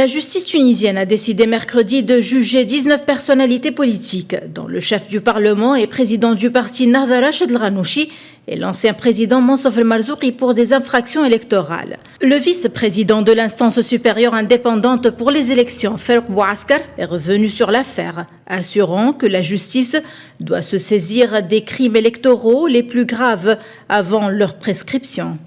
La justice tunisienne a décidé mercredi de juger 19 personnalités politiques, dont le chef du Parlement et président du parti Nahda Rachid El Ghannouchi et l'ancien président Monsef El Marzouki pour des infractions électorales. Le vice-président de l'instance supérieure indépendante pour les élections, Farouk Bouaskar, est revenu sur l'affaire, assurant que la justice doit se saisir des crimes électoraux les plus graves avant leur prescription.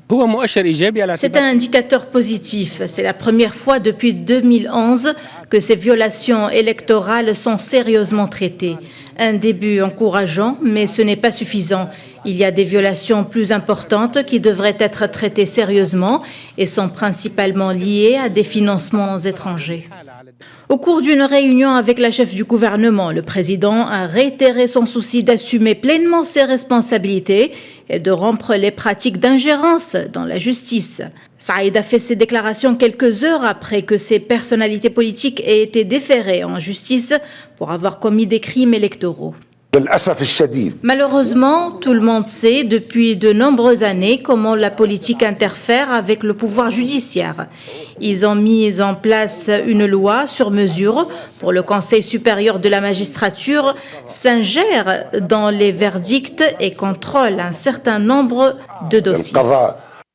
C'est un indicateur positif. C'est la première fois depuis 2011 que ces violations électorales sont sérieusement traitées. Un début encourageant, mais ce n'est pas suffisant. Il y a des violations plus importantes qui devraient être traitées sérieusement et sont principalement liées à des financements étrangers. Au cours d'une réunion avec la chef du gouvernement, le président a réitéré son souci d'assumer pleinement ses responsabilités et de rompre les pratiques d'ingérence dans la justice. Saïd a fait ses déclarations quelques heures après que ces personnalités politiques aient été déférées en justice pour avoir commis des crimes électoraux. Malheureusement, tout le monde sait depuis de nombreuses années comment la politique interfère avec le pouvoir judiciaire. Ils ont mis en place une loi sur mesure pour le Conseil supérieur de la magistrature, s'ingère dans les verdicts et contrôle un certain nombre de dossiers.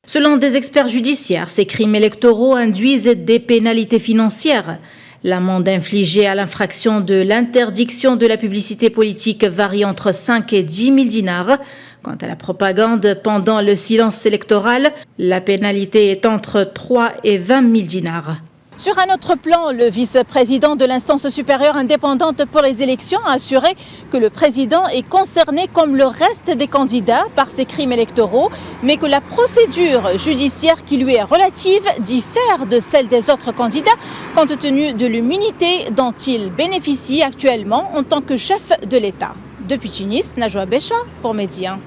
Selon des experts judiciaires, ces crimes électoraux induisent des pénalités financières. L'amende infligée à l'infraction de l'interdiction de la publicité politique varie entre 5 et 10 000 dinars. Quant à la propagande pendant le silence électoral, la pénalité est entre 3 et 20 000 dinars. Sur un autre plan, le vice-président de l'instance supérieure indépendante pour les élections a assuré que le président est concerné comme le reste des candidats par ces crimes électoraux, mais que la procédure judiciaire qui lui est relative diffère de celle des autres candidats compte tenu de l'immunité dont il bénéficie actuellement en tant que chef de l'État. Depuis Tunis, Najwa Becha pour Média.